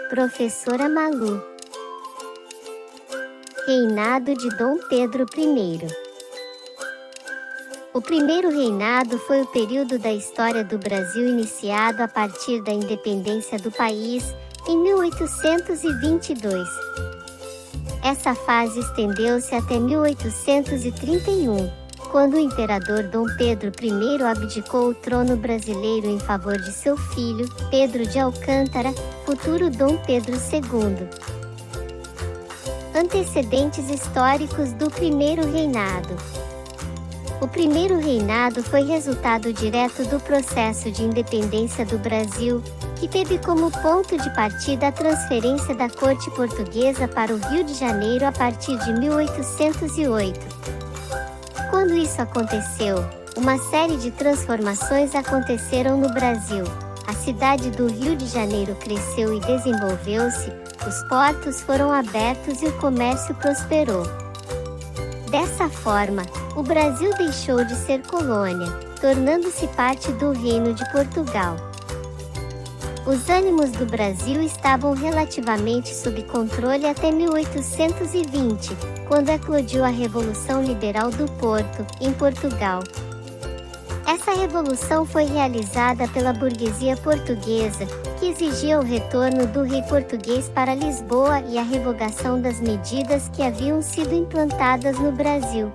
Professora Malu. Reinado de Dom Pedro I. O primeiro reinado foi o período da história do Brasil iniciado a partir da independência do país, em 1822. Essa fase estendeu-se até 1831, quando o imperador Dom Pedro I abdicou o trono brasileiro em favor de seu filho, Pedro de Alcântara, futuro Dom Pedro II. Antecedentes históricos do primeiro reinado. O primeiro reinado foi resultado direto do processo de independência do Brasil, que teve como ponto de partida a transferência da corte portuguesa para o Rio de Janeiro a partir de 1808. Quando isso aconteceu, uma série de transformações aconteceram no Brasil. A cidade do Rio de Janeiro cresceu e desenvolveu-se, os portos foram abertos e o comércio prosperou. Dessa forma, o Brasil deixou de ser colônia, tornando-se parte do Reino de Portugal. Os ânimos do Brasil estavam relativamente sob controle até 1820, quando eclodiu a Revolução Liberal do Porto, em Portugal. Essa revolução foi realizada pela burguesia portuguesa, que exigia o retorno do rei português para Lisboa e a revogação das medidas que haviam sido implantadas no Brasil.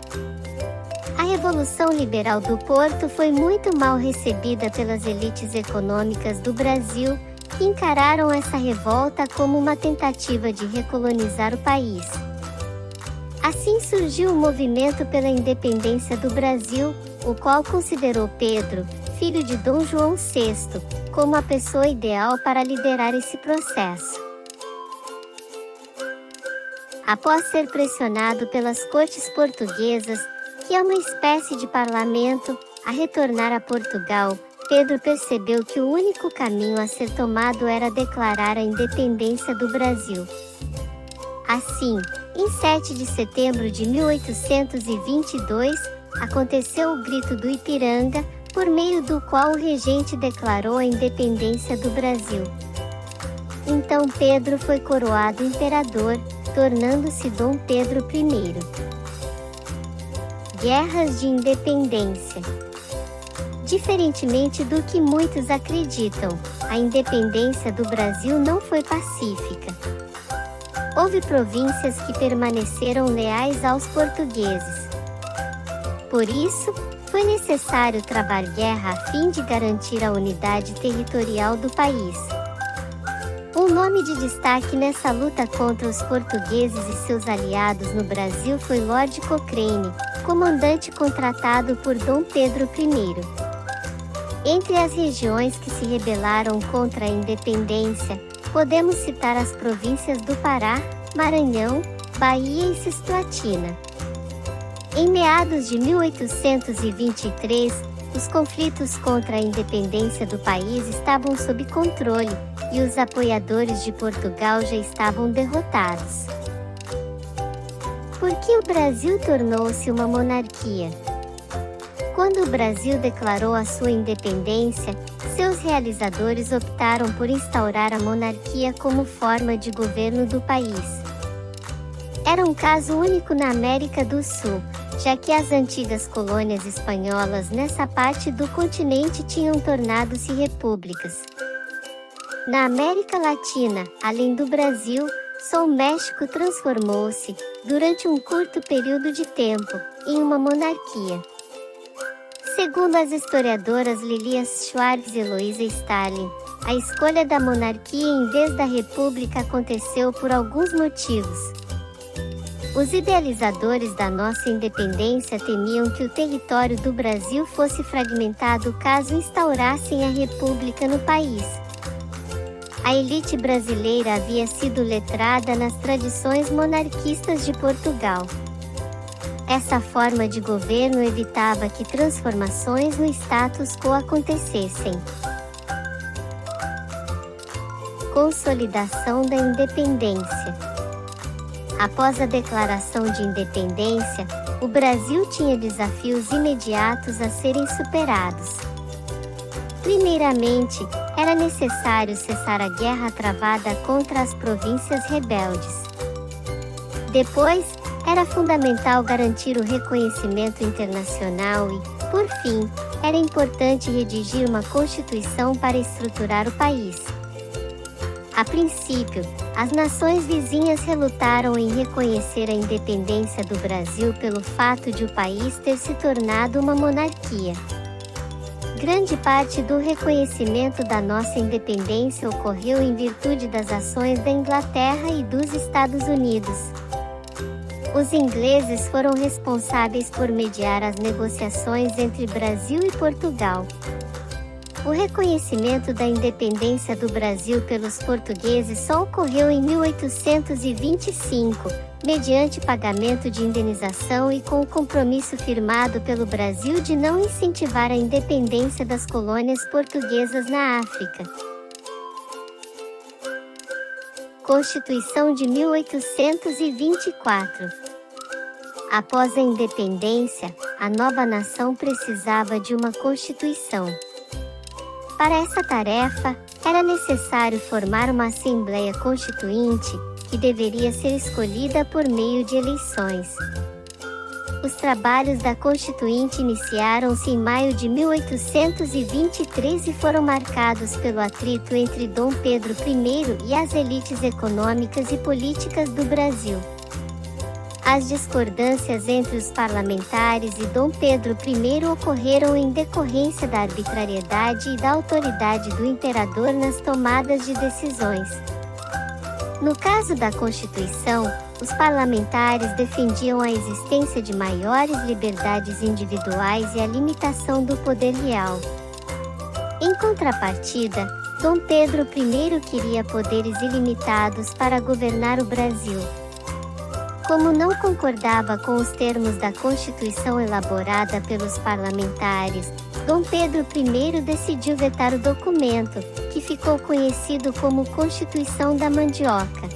A Revolução Liberal do Porto foi muito mal recebida pelas elites econômicas do Brasil, que encararam essa revolta como uma tentativa de recolonizar o país. Assim surgiu o movimento pela independência do Brasil, o qual considerou Pedro, filho de Dom João VI, como a pessoa ideal para liderar esse processo. Após ser pressionado pelas cortes portuguesas, que é uma espécie de parlamento, a retornar a Portugal, Pedro percebeu que o único caminho a ser tomado era declarar a independência do Brasil. Assim, em 7 de setembro de 1822, aconteceu o Grito do Ipiranga, por meio do qual o regente declarou a independência do Brasil. Então Pedro foi coroado imperador, tornando-se Dom Pedro I. Guerras de Independência. Diferentemente do que muitos acreditam, a independência do Brasil não foi pacífica. Houve províncias que permaneceram leais aos portugueses. Por isso, foi necessário travar guerra a fim de garantir a unidade territorial do país. Um nome de destaque nessa luta contra os portugueses e seus aliados no Brasil foi Lord Cochrane, comandante contratado por Dom Pedro I. Entre as regiões que se rebelaram contra a independência, podemos citar as províncias do Pará, Maranhão, Bahia e Cisplatina. Em meados de 1823, os conflitos contra a independência do país estavam sob controle, e os apoiadores de Portugal já estavam derrotados. Por que o Brasil tornou-se uma monarquia? Quando o Brasil declarou a sua independência, seus realizadores optaram por instaurar a monarquia como forma de governo do país. Era um caso único na América do Sul, já que as antigas colônias espanholas nessa parte do continente tinham tornado-se repúblicas. Na América Latina, além do Brasil, só o México transformou-se, durante um curto período de tempo, em uma monarquia. Segundo as historiadoras Lilia Schwartz e Eloísa Stalin, a escolha da monarquia em vez da república aconteceu por alguns motivos. Os idealizadores da nossa independência temiam que o território do Brasil fosse fragmentado caso instaurassem a república no país. A elite brasileira havia sido letrada nas tradições monarquistas de Portugal. Essa forma de governo evitava que transformações no status quo acontecessem. Consolidação da independência. Após a declaração de independência, o Brasil tinha desafios imediatos a serem superados. Primeiramente, era necessário cessar a guerra travada contra as províncias rebeldes. Depois, era fundamental garantir o reconhecimento internacional e, por fim, era importante redigir uma constituição para estruturar o país. A princípio, as nações vizinhas relutaram em reconhecer a independência do Brasil pelo fato de o país ter se tornado uma monarquia. Grande parte do reconhecimento da nossa independência ocorreu em virtude das ações da Inglaterra e dos Estados Unidos. Os ingleses foram responsáveis por mediar as negociações entre Brasil e Portugal. O reconhecimento da independência do Brasil pelos portugueses só ocorreu em 1825, mediante pagamento de indenização e com o compromisso firmado pelo Brasil de não incentivar a independência das colônias portuguesas na África. Constituição de 1824. Após a independência, a nova nação precisava de uma constituição. Para essa tarefa, era necessário formar uma Assembleia Constituinte, que deveria ser escolhida por meio de eleições. Os trabalhos da Constituinte iniciaram-se em maio de 1823 e foram marcados pelo atrito entre Dom Pedro I e as elites econômicas e políticas do Brasil. As discordâncias entre os parlamentares e Dom Pedro I ocorreram em decorrência da arbitrariedade e da autoridade do imperador nas tomadas de decisões. No caso da Constituição, os parlamentares defendiam a existência de maiores liberdades individuais e a limitação do poder real. Em contrapartida, Dom Pedro I queria poderes ilimitados para governar o Brasil. Como não concordava com os termos da Constituição elaborada pelos parlamentares, Dom Pedro I decidiu vetar o documento, que ficou conhecido como Constituição da Mandioca.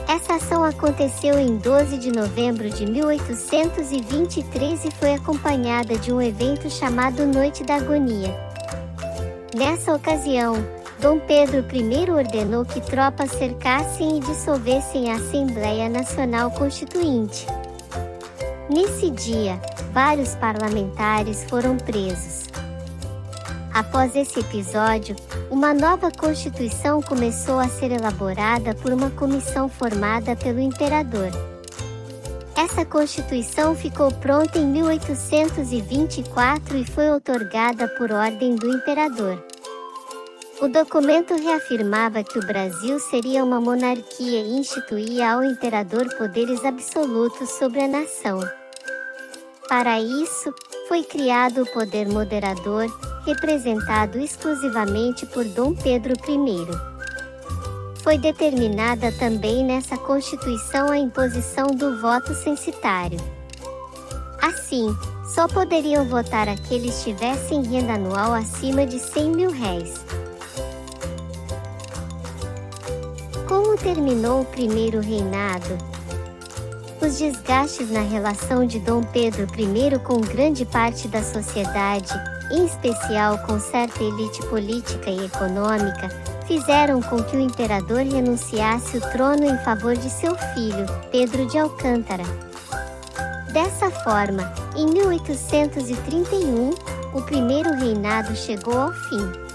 Essa ação aconteceu em 12 de novembro de 1823 e foi acompanhada de um evento chamado Noite da Agonia. Nessa ocasião, Dom Pedro I ordenou que tropas cercassem e dissolvessem a Assembleia Nacional Constituinte. Nesse dia, vários parlamentares foram presos. Após esse episódio, uma nova Constituição começou a ser elaborada por uma comissão formada pelo imperador. Essa Constituição ficou pronta em 1824 e foi outorgada por ordem do imperador. O documento reafirmava que o Brasil seria uma monarquia e instituía ao imperador poderes absolutos sobre a nação. Para isso, foi criado o poder moderador, representado exclusivamente por Dom Pedro I. Foi determinada também nessa Constituição a imposição do voto censitário. Assim, só poderiam votar aqueles que tivessem renda anual acima de R$100.000. Como terminou o primeiro reinado? Os desgastes na relação de Dom Pedro I com grande parte da sociedade, em especial com certa elite política e econômica, fizeram com que o imperador renunciasse o trono em favor de seu filho, Pedro de Alcântara. Dessa forma, em 1831, o primeiro reinado chegou ao fim.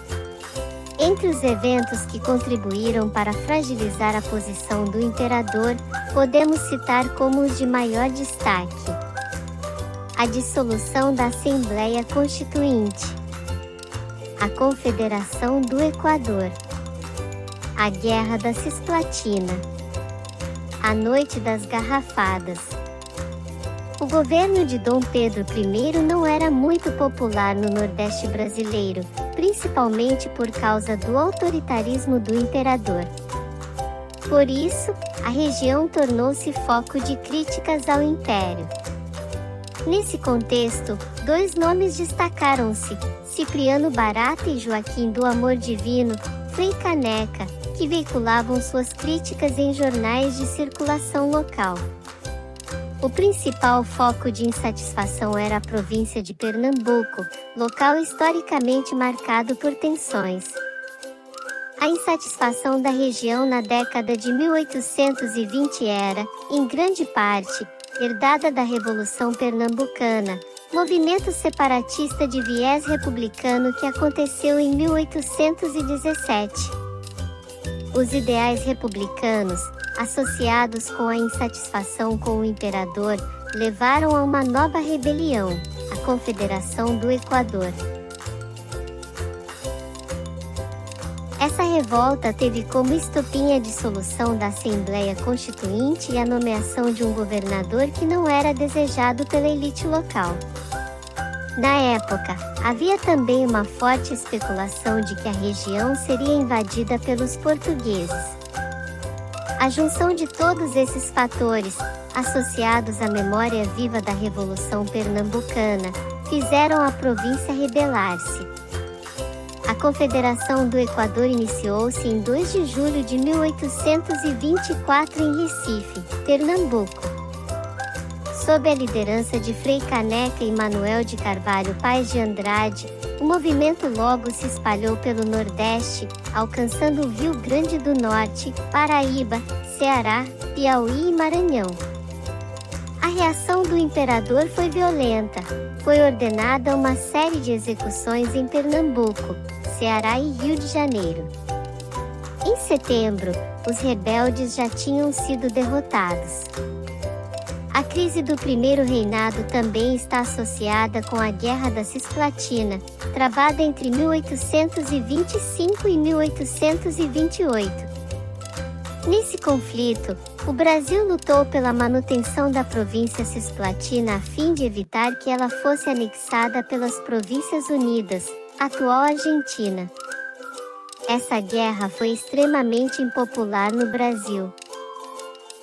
Entre os eventos que contribuíram para fragilizar a posição do imperador, podemos citar como os de maior destaque: a dissolução da Assembleia Constituinte, a Confederação do Equador, a Guerra da Cisplatina, a Noite das Garrafadas. O governo de Dom Pedro I não era muito popular no Nordeste brasileiro, principalmente por causa do autoritarismo do imperador. Por isso, a região tornou-se foco de críticas ao império. Nesse contexto, dois nomes destacaram-se: Cipriano Barata e Joaquim do Amor Divino, Frei Caneca, que veiculavam suas críticas em jornais de circulação local. O principal foco de insatisfação era a província de Pernambuco, local historicamente marcado por tensões. A insatisfação da região na década de 1820 era, em grande parte, herdada da Revolução Pernambucana, movimento separatista de viés republicano que aconteceu em 1817. Os ideais republicanos, associados com a insatisfação com o imperador, levaram a uma nova rebelião, a Confederação do Equador. Essa revolta teve como estopim a dissolução da Assembleia Constituinte e a nomeação de um governador que não era desejado pela elite local. Na época, havia também uma forte especulação de que a região seria invadida pelos portugueses. A junção de todos esses fatores, associados à memória viva da Revolução Pernambucana, fizeram a província rebelar-se. A Confederação do Equador iniciou-se em 2 de julho de 1824 em Recife, Pernambuco. Sob a liderança de Frei Caneca e Manuel de Carvalho Paes de Andrade, o movimento logo se espalhou pelo Nordeste, alcançando o Rio Grande do Norte, Paraíba, Ceará, Piauí e Maranhão. A reação do imperador foi violenta. Foi ordenada uma série de execuções em Pernambuco, Ceará e Rio de Janeiro. Em setembro, os rebeldes já tinham sido derrotados. A crise do Primeiro Reinado também está associada com a Guerra da Cisplatina, travada entre 1825 e 1828. Nesse conflito, o Brasil lutou pela manutenção da província cisplatina a fim de evitar que ela fosse anexada pelas Províncias Unidas, atual Argentina. Essa guerra foi extremamente impopular no Brasil.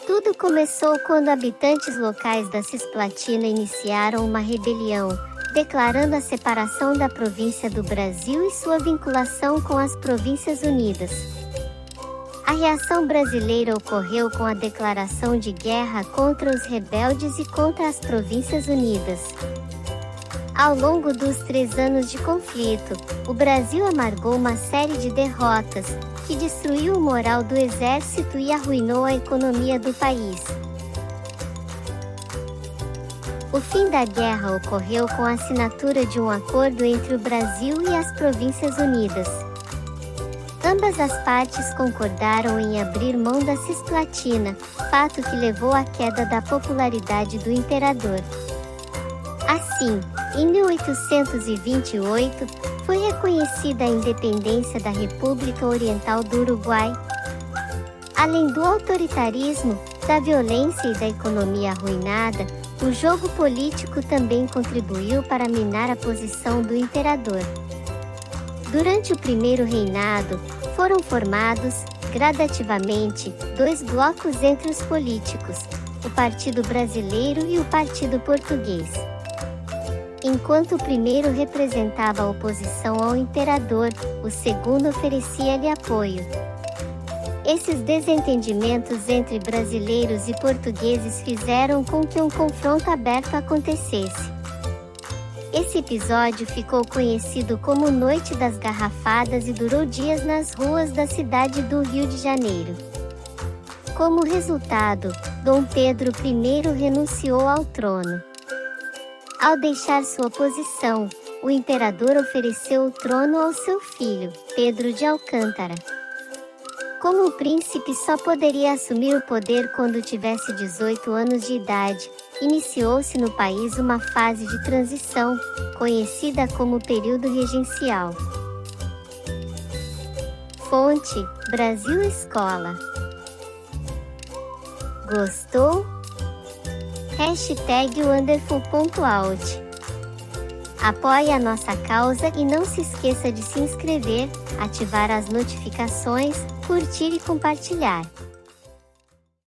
Tudo começou quando habitantes locais da Cisplatina iniciaram uma rebelião, declarando a separação da província do Brasil e sua vinculação com as Províncias Unidas. A reação brasileira ocorreu com a declaração de guerra contra os rebeldes e contra as Províncias Unidas. Ao longo dos 3 anos de conflito, o Brasil amargou uma série de derrotas, que destruiu o moral do exército e arruinou a economia do país. O fim da guerra ocorreu com a assinatura de um acordo entre o Brasil e as Províncias Unidas. Ambas as partes concordaram em abrir mão da Cisplatina, fato que levou à queda da popularidade do imperador. Assim, em 1828, foi reconhecida a independência da República Oriental do Uruguai. Além do autoritarismo, da violência e da economia arruinada, o jogo político também contribuiu para minar a posição do imperador. Durante o Primeiro Reinado, foram formados, gradativamente, 2 blocos entre os políticos, o Partido Brasileiro e o Partido Português. Enquanto o primeiro representava a oposição ao imperador, o segundo oferecia-lhe apoio. Esses desentendimentos entre brasileiros e portugueses fizeram com que um confronto aberto acontecesse. Esse episódio ficou conhecido como Noite das Garrafadas e durou dias nas ruas da cidade do Rio de Janeiro. Como resultado, Dom Pedro I renunciou ao trono. Ao deixar sua posição, o imperador ofereceu o trono ao seu filho, Pedro de Alcântara. Como o príncipe só poderia assumir o poder quando tivesse 18 anos de idade, iniciou-se no país uma fase de transição, conhecida como período regencial. Fonte: Brasil Escola. Gostou? #wonderful.out. Apoie a nossa causa e não se esqueça de se inscrever, ativar as notificações, curtir e compartilhar.